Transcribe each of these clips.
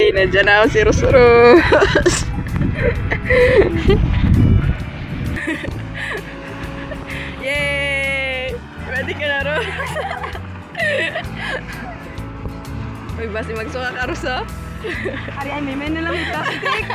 Nandiyan na ako si Rus-Rus. Yay! Ready ka na, Rus? Uy, basi magsuka ka, Rus, oh? Ari, ay, may na lang may plastic.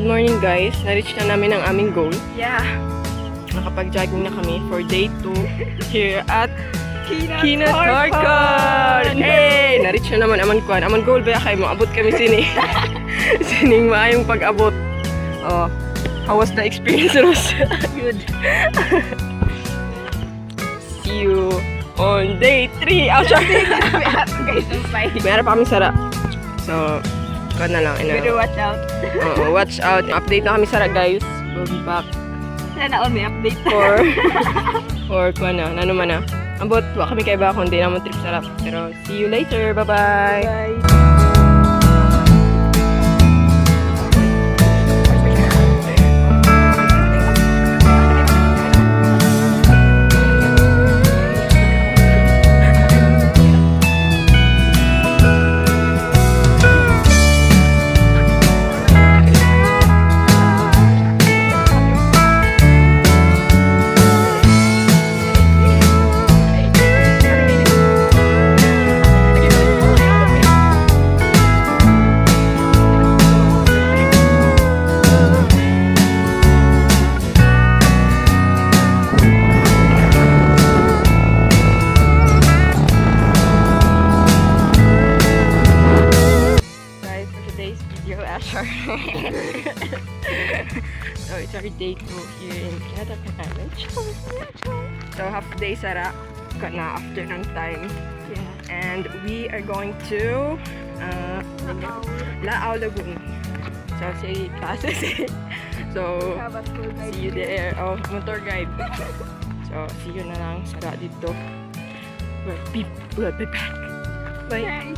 Good morning guys. Na-reach na namin ang aming goal. Yeah. Nakapag-jogging na kami for day 2 here at Kinat Harkon! Hey! Na-reach na naman aman kuan. Aman goal ba kay mo abot kami sini. Sining maayong pag-abot. Oh, how was the experience, Rose? Good. See you on day 3. Oh, sorry. Guys, bye. Meron pa kami sara. So, kuan na lang. Pero watch out. Oo, watch out. Update na kami sara guys. We'll be back Sana all may update. or kuan na. Ano man na. Ambot, wa kami kay ba kundi naman trip sarap. Pero see you later. Bye-bye. Bye. So it's our day 2 here in Kinat Harkon. So half day sara got na afternoon time. Yeah. And we are going to Lao Lagoon. So say classes. So Have a school guide. see you there. Oh, motor guide. So see you na lang sara dito. We'll be back. Bye. Bye.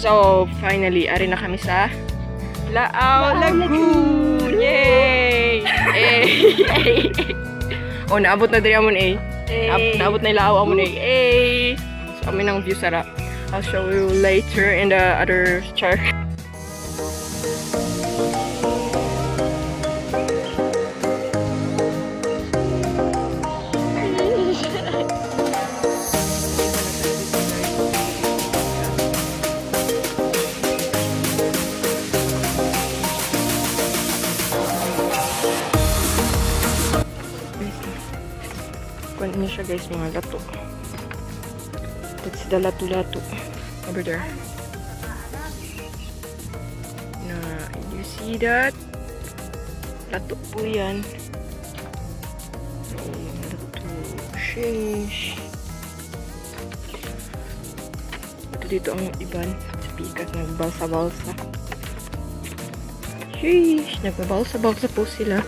So, finally, ari na kami sa Lao Lagoon! Yay! Yay! Oh, naabot na diri amon eh. Naabot na Lao amon eh. Yay! So, kami ng view sara. I'll show you later in the other chart. Kuan niyo siya guys, mga lato. That's the lato-lato over there. Na, you see that? Lato po yan. Oh, lato. Sheesh. Ito dito ang iban. Pikas, nagbalsa-balsa. Sheesh, nagbabalsa-balsa po sila.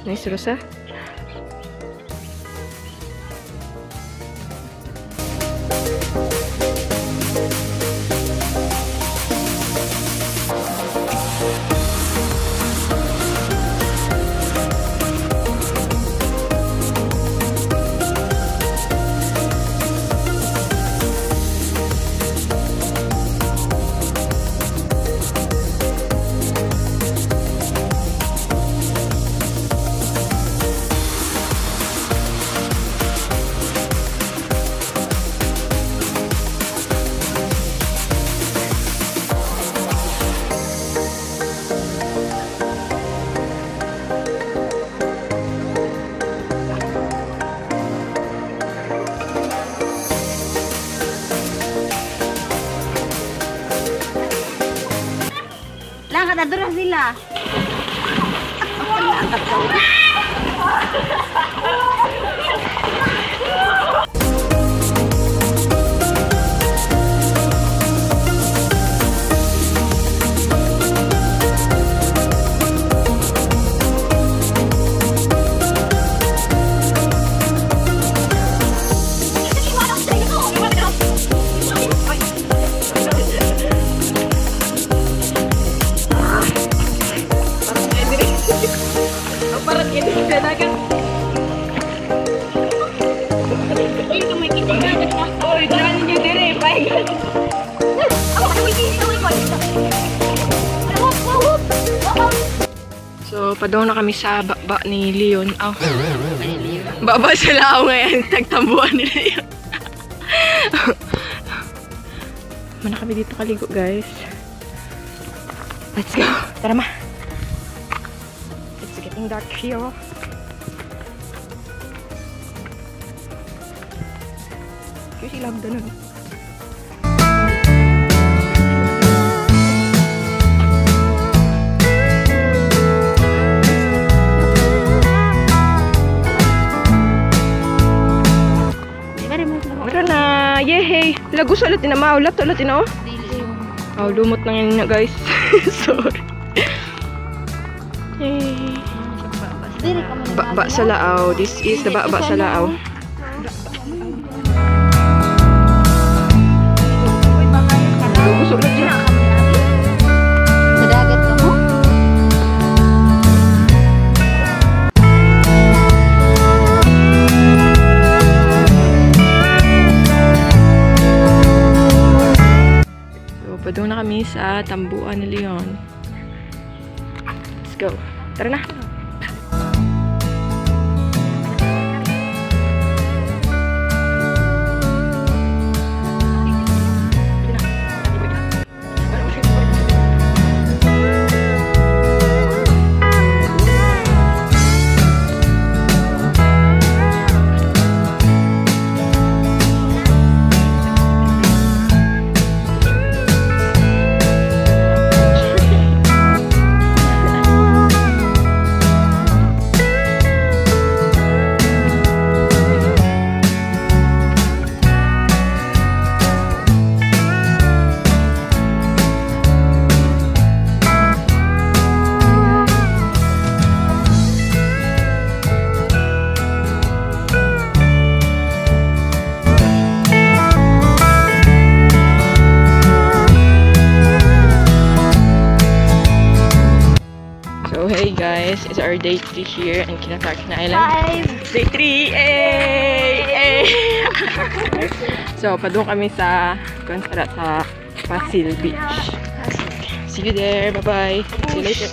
Nice, Rosa. Langkat na doon sila. Parang ini sudah kan? Oh, jangan nyo diri, pahingan. So, padong na kami sa baba ni Leon. Oh. Baba sa lao ngayon, tagtambuan ni Leon. Mana kami dito kaligo, guys. Let's go. Tara ma. It's getting dark here. Kasi lagda na. Meron na. Yehey. Lagus ulit na maulat ulit na oh. Oh, lumot na yan na guys. Sorry. Yay. Baba sa Lao. This is the baba sa Lao. Lagus ulit yan. Sa dagat ka mo? Padung na kami sa tambuan ni Leon. Let's go. Tara na. So hey guys, it's our day 3 here in Kinatarkina Island. Day 3! Hey! So, padung kami sa sa Pasil Beach. See you there. Bye-bye. See you later.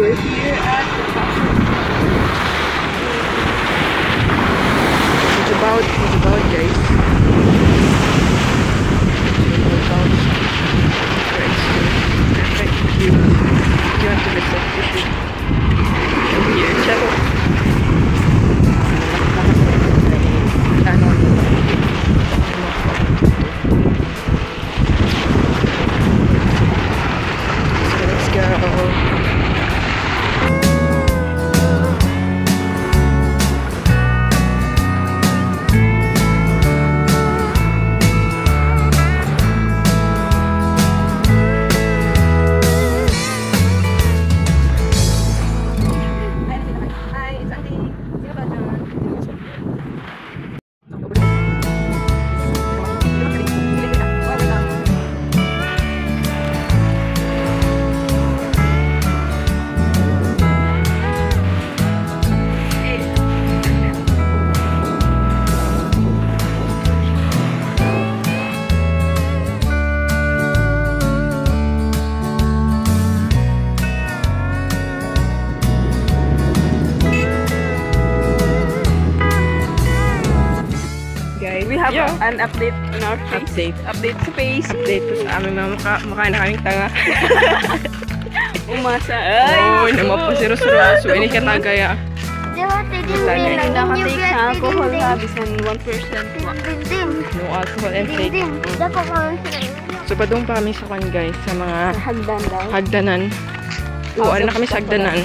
We're here at the castle. It's about guys. Perfect view. If you want to visit, you should come here. Check out. So let's go. We have an update on our face. Update sa face. Update ko sa aming mga mukha na kaming tanga. Umasa. Oo, naman po si Rosroso. Ini ka tagaya. Hindi nakatik sa alcohol ha. Bisan 1%. No alcohol intake. So, padung pa kami sa kwan guys. Sa mga Hagdan daw. hagdanan. Oo, ano na kami sa hagdanan.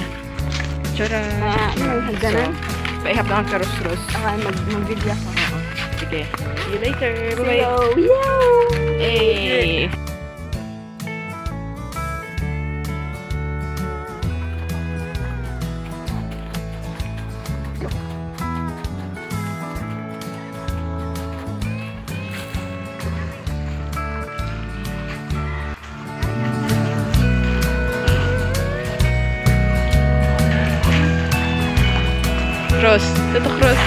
Tara. Hagdanan. So, paihap lang ka Rosros. Mag-video ako. Sige. See you later. Bye-bye. Yo! Hey! Ros, tutok Ros.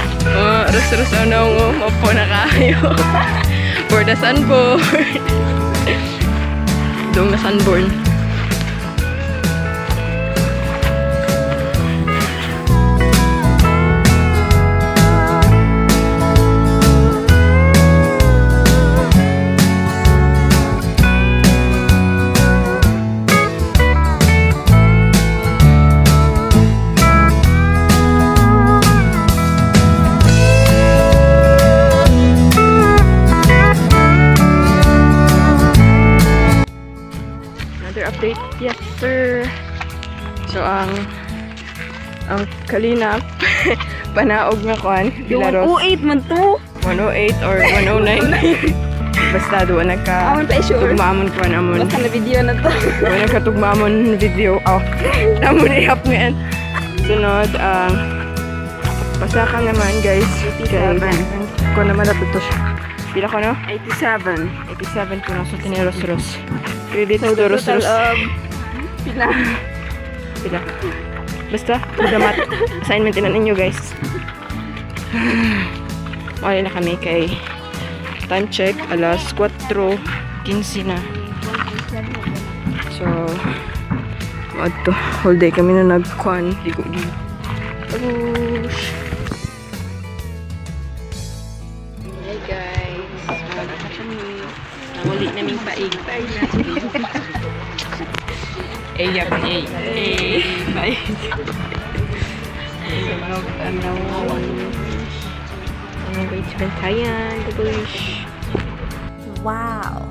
Ros, ano, mapo na kayo. For the sunborn. Doon na sunborn. Update, yes sir. So ang kalinap panaog nga kuan Bilaros 108 man to. 108 or 109. Basta doon Aman pa sure. tugmamon kuan amon. Basta na video na to. Doon nagkatugmamon video. Namon ihap ngayon. Sunod pasaka naman guys. 87. Ko naman napito siya. Pila ko no? 87. 87 ko na sa Ros. Credit So to the Ros. total of pila. Basta, damat. Assignment na ninyo guys. Wala na kami kay time check. Alas 4:15 na. So, to whole day kami na nagkuhan. Ligo-ligo. Hey guys. Wala na kami. Uli naming paig. Eya pa eh. Bye. Ang wait sa bantayan. Wow.